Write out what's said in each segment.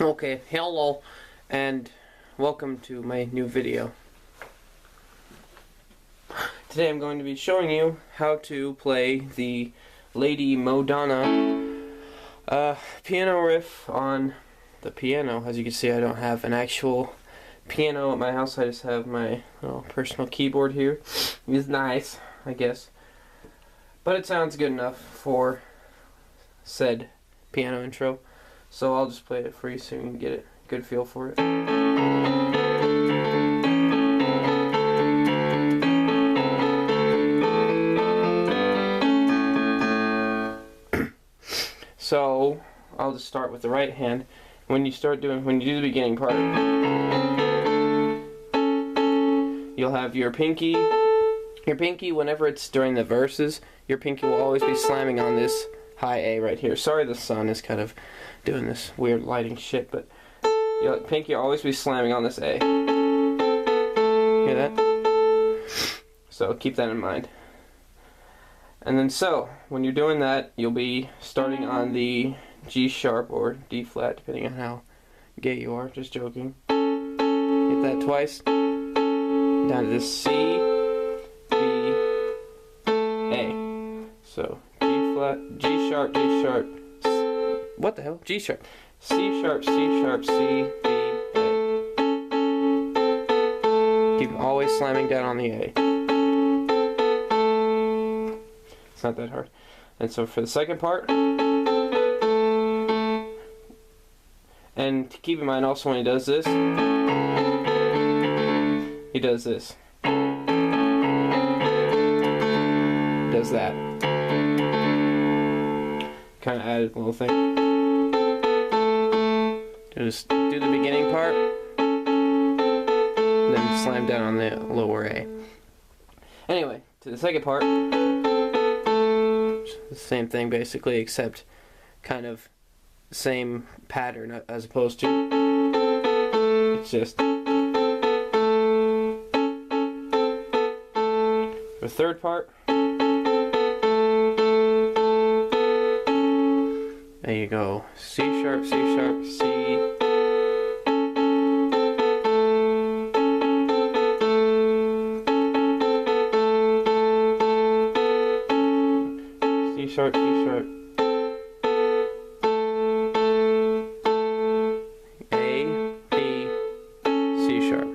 Okay, hello, and welcome to my new video. Today I'm going to be showing you how to play the Lady Madonna piano riff on the piano. As you can see, I don't have an actual piano at my house. I just have my little personal keyboard here. It's nice, I guess, but it sounds good enough for said piano intro. So I'll just play it for you so you can get a good feel for it. So I'll just start with the right hand. When you do the beginning part, you'll have your pinky. Your pinky, whenever it's during the verses, your pinky will always be slamming on this high A right here. Sorry, the sun is kind of doing this weird lighting shit, but your pinky will always be slamming on this A. Hear that? So keep that in mind. And then when you're doing that, you'll be starting on the G sharp or D flat, depending on how gay you are. Just joking. Hit that twice. Down to this C, B, A. So G flat, G sharp, G sharp. What the hell? G sharp. C sharp, C sharp, C, B, A. Keep always slamming down on the A. It's not that hard. And so for the second part, and keep in mind also when he does this, he does this. Does that. Kind of added a little thing. Just do the beginning part, then slam down on the lower A. Anyway, to the second part, the same thing basically, except kind of the same pattern as opposed to, it's just the third part. There you go. C sharp, C sharp, C. C sharp, C sharp. A, B, C sharp.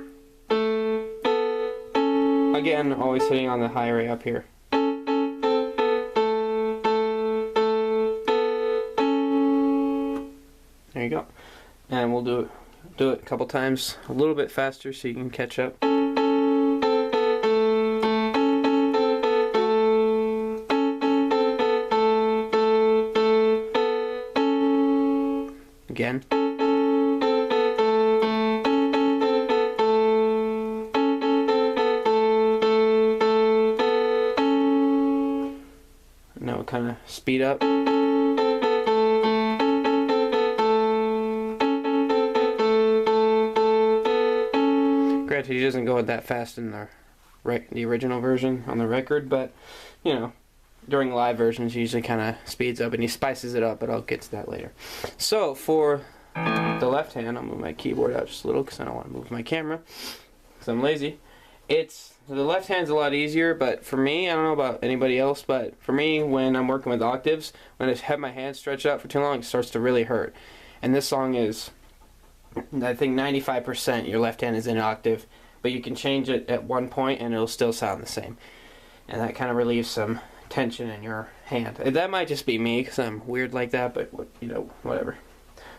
Again, always hitting on the high A up here. There you go. And we'll do it a couple times a little bit faster so you can catch up. Again. Now we'll kind of speed up. Granted, he doesn't go that fast in the original version on the record, but you know, during live versions, he usually kind of speeds up and he spices it up, but I'll get to that later. So for the left hand, I'll move my keyboard out just a little because I don't want to move my camera because I'm lazy. The left hand's a lot easier, but for me, I don't know about anybody else, but for me, when I'm working with octaves, when I have my hand stretched out for too long, it starts to really hurt. And this song is, I think 95% your left hand is in an octave, but you can change it at one point and it'll still sound the same. And that kind of relieves some tension in your hand. That might just be me because I'm weird like that, but you know, whatever.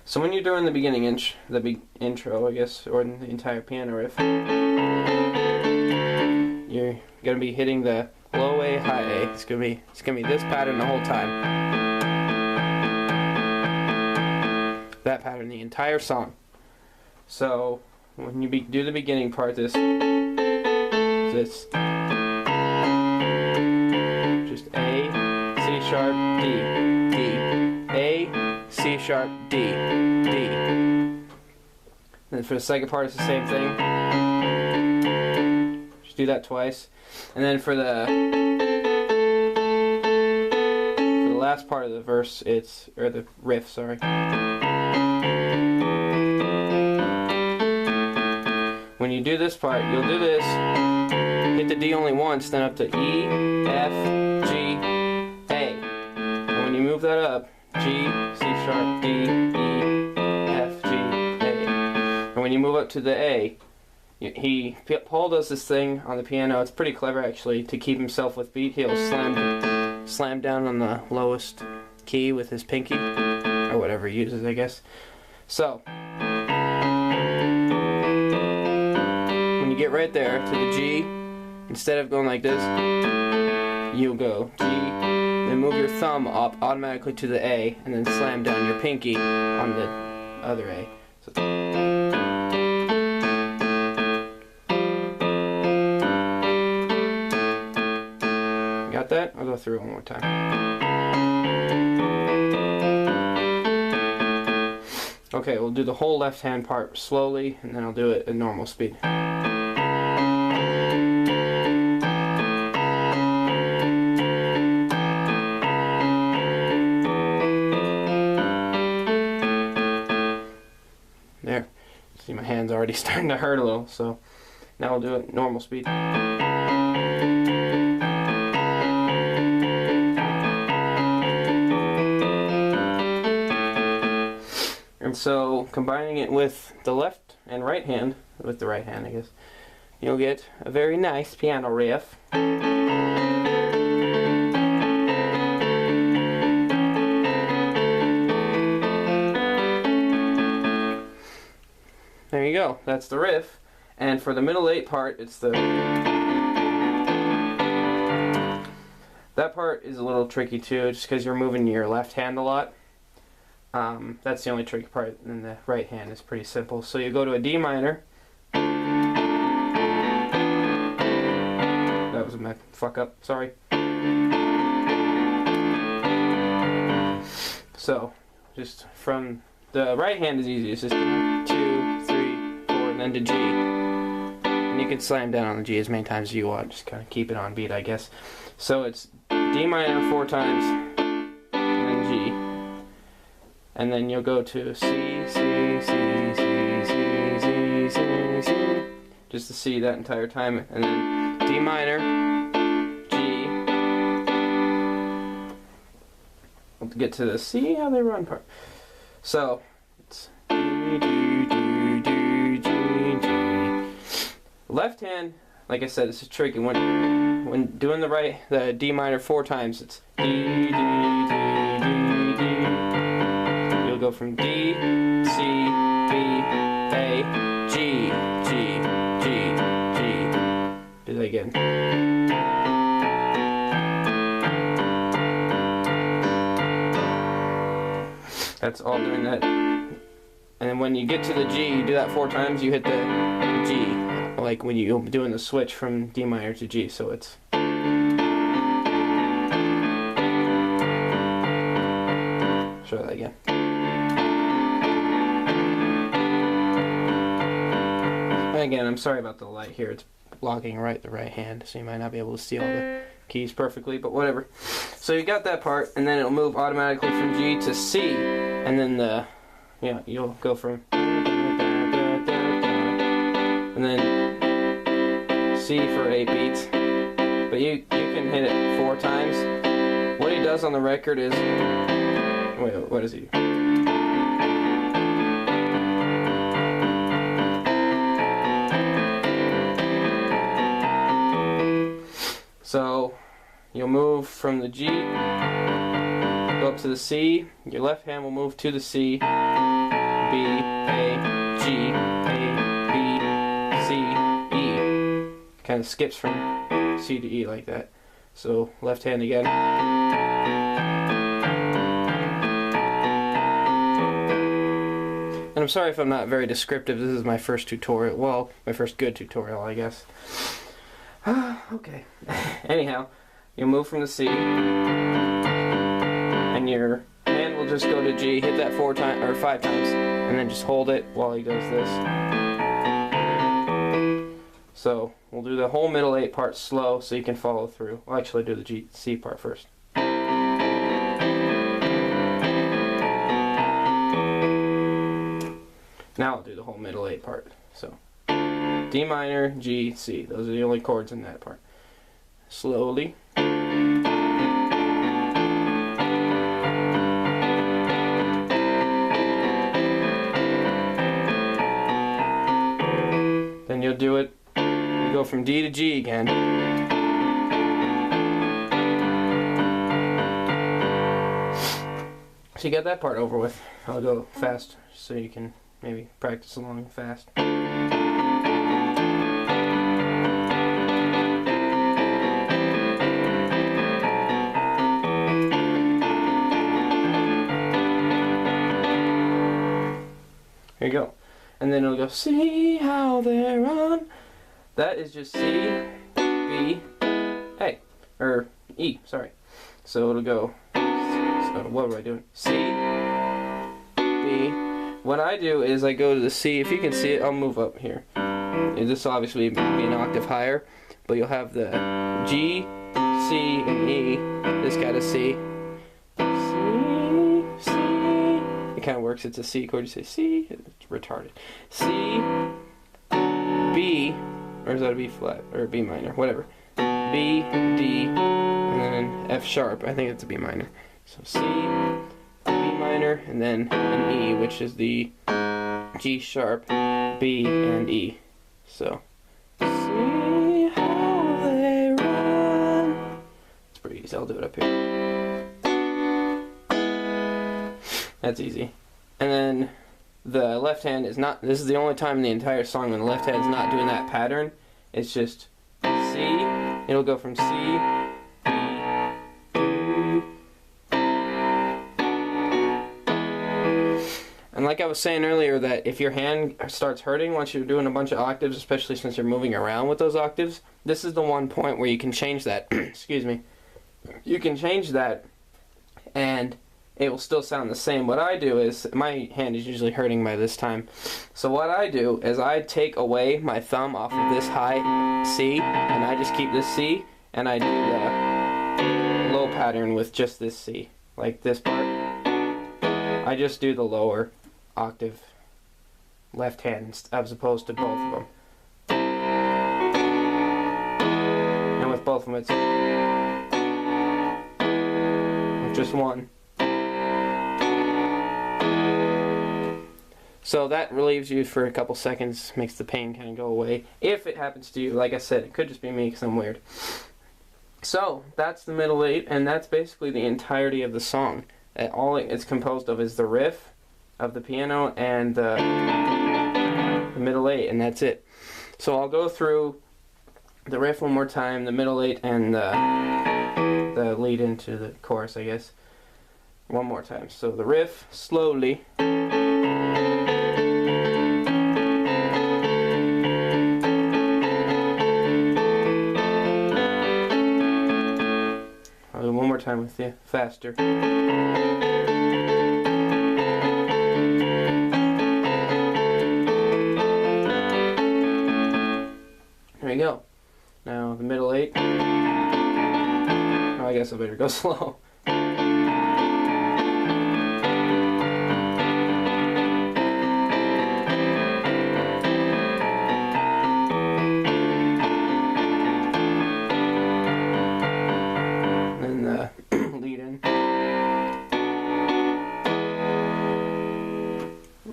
So when you're doing the beginning intro, I guess, or the entire piano riff, you're gonna be hitting the low A, high A. It's gonna be this pattern the whole time. That pattern the entire song. So when you do the beginning part, this just A, C sharp, D, D, A, C sharp, D, D. And then for the second part, it's the same thing. Just do that twice, and then for the last part of the verse, or the riff, sorry. you do this part, you'll do this, hit the D only once, then up to E, F, G, A. And when you move that up, G, C sharp, D, E, F, G, A. And when you move up to the A, Paul does this thing on the piano, it's pretty clever actually, to keep himself with beat. He'll slam down on the lowest key with his pinky, or whatever he uses, I guess. So, when you get right there to the G, instead of going like this, you'll go G, then move your thumb up automatically to the A, and then slam down your pinky on the other A. So, got that? I'll go through it one more time. Okay, we'll do the whole left hand part slowly, and then I'll do it at normal speed. There. See, my hand's already starting to hurt a little, so now we'll do it normal speed. And so, combining it with the left and right hand, with the right hand I guess, you'll get a very nice piano riff. There you go, that's the riff. And for the middle 8 part, it's the... That part is a little tricky too, just because you're moving your left hand a lot. That's the only tricky part, and the right hand is pretty simple. So you go to a D minor. That was my fuck up, sorry. So, just from the right hand is easy. It's just 2, 3, 4, and then to G. And you can slam down on the G as many times as you want. Just kind of keep it on beat, I guess. So it's D minor 4 times, and then G. And then you'll go to C, C, C, C, C, C, C, C, just to C that entire time, and then D minor, G. We'll get to the see how they run part. So it's D, D, D, D, G, G. Left hand, like I said, it's tricky. When doing the D minor 4 times, it's D, D, D, D, D. Go from D, C, B, A, G, G, G, G. Do that again. That's all doing that. And then when you get to the G, you do that 4 times, you hit the G. Like when you're doing the switch from D minor to G, so it's... Show that again. Again, I'm sorry about the light here. It's blocking the right hand, so you might not be able to see all the keys perfectly, but whatever. So you got that part, and then it'll move automatically from G to C, and then you'll go from and then C for 8 beats. But you can hit it 4 times. What he does on the record is, wait, what is he? So, you'll move from the G, go up to the C, your left hand will move to the C, B, A, G, A, B, C, E. Kind of skips from C to E like that. So, left hand again. And I'm sorry if I'm not very descriptive, this is my first tutorial, well, my first good tutorial, I guess. Okay. Anyhow, you'll move from the C, and your hand will just go to G, hit that 4 times or 5 times, and then just hold it while he does this. So we'll do the whole middle 8 part slow so you can follow through. I'll actually do the C part first. Now I'll do the whole middle 8 part. So. D minor, G, C. Those are the only chords in that part. Slowly. Then you'll do it, you go from D to G again. So you got that part over with. I'll go fast so you can maybe practice along fast. Here you go. And then it'll go, see how they run. That is just C, B, A, or E, sorry. So it'll go, so what am I doing? C, B. What I do is I go to the C. If you can see it, I'll move up here. This will obviously be an octave higher, but you'll have the G, C, and E. This got a C. It kind of works. It's a C chord. You say C, it's retarded. C, B, or is that a B flat or a B minor? Whatever. B, D, and then F sharp. I think it's a B minor. So C, B minor, and then an E, which is the G sharp, B, and E. So see how they run. It's pretty easy. I'll do it up here. That's easy. And then the left hand is not, this is the only time in the entire song when the left hand's not doing that pattern. It's just C, it'll go from C, B, and like I was saying earlier, that if your hand starts hurting once you're doing a bunch of octaves, especially since you're moving around with those octaves, this is the one point where you can change that. Excuse me. You can change that and it will still sound the same. What I do is, my hand is usually hurting by this time, so what I do is I take away my thumb off of this high C, and I just keep this C, and I do the low pattern with just this C. Like this part, I just do the lower octave left hand as opposed to both of them. And with both of them it's just one. So that relieves you for a couple seconds, makes the pain kind of go away. If it happens to you, like I said, it could just be me because I'm weird. So that's the middle eight, and that's basically the entirety of the song. All it's composed of is the riff of the piano and the middle eight, and that's it. So I'll go through the riff one more time, the middle eight, and the lead into the chorus, I guess, one more time. So the riff, slowly. One more time with you, faster. There you go. Now the middle eight. Oh, I guess I better go slow.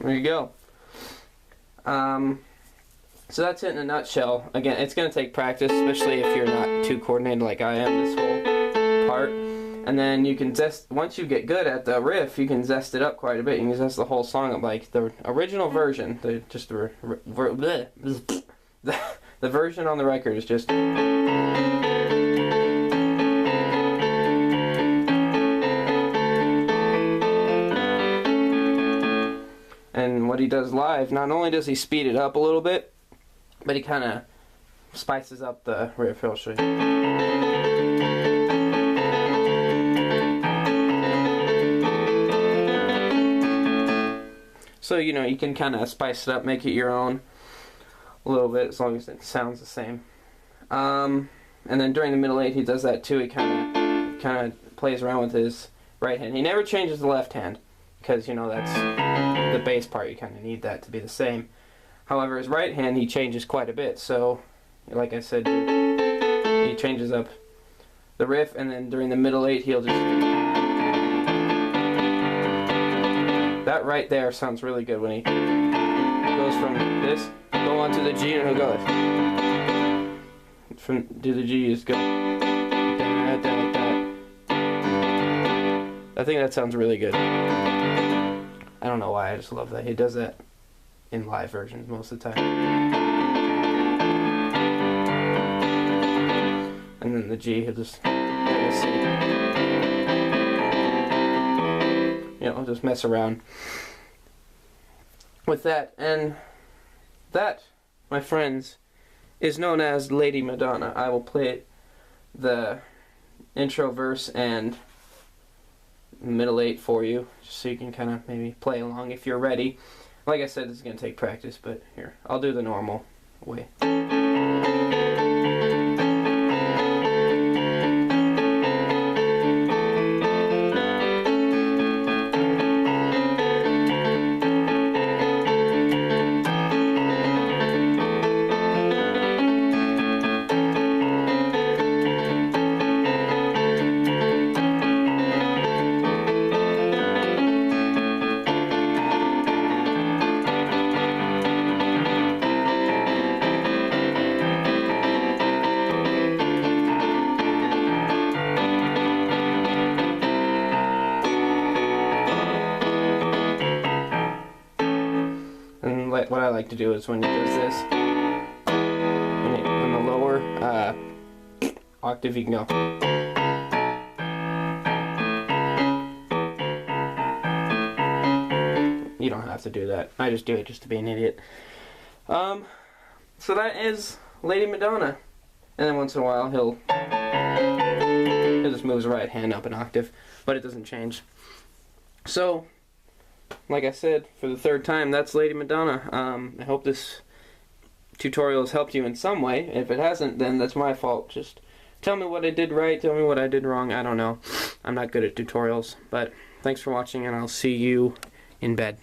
There you go. So that's it in a nutshell. Again, it's going to take practice, especially if you're not too coordinated like I am this whole part. And then you can once you get good at the riff, you can zest it up quite a bit. You can zest the whole song up. Like the original version, the version on the record is just... And what he does live, not only does he speed it up a little bit, but he kind of spices up the riff. I'll show you. So, you know, you can kind of spice it up, make it your own a little bit, as long as it sounds the same. And then during the middle eight, he does that too. He kind of plays around with his right hand. He never changes the left hand, because, you know, that's the bass part. You kind of need that to be the same. However, his right hand, he changes quite a bit. So, like I said, he changes up the riff, and then during the middle 8, he'll just... That right there sounds really good when he goes from this, go on to the G, and he'll go... From to the G, just go... Da, da, da. I think that sounds really good. I don't know why, I just love that. He does that in live versions most of the time. And then the G, he'll just, we'll see. You know, just mess around with that. And that, my friends, is known as Lady Madonna. I will play the intro verse and middle 8 for you, just so you can kind of maybe play along if you're ready. Like I said, this is going to take practice, but here, I'll do the normal way. What I like to do is when he does this, on the lower octave, you can go. You don't have to do that. I just do it just to be an idiot. So that is Lady Madonna. And then once in a while he'll just move his right hand up an octave, but it doesn't change. So, like I said, for the 3rd time, that's Lady Madonna. I hope this tutorial has helped you in some way. If it hasn't, then that's my fault. Just tell me what I did right, tell me what I did wrong. I don't know. I'm not good at tutorials. But thanks for watching, and I'll see you in bed.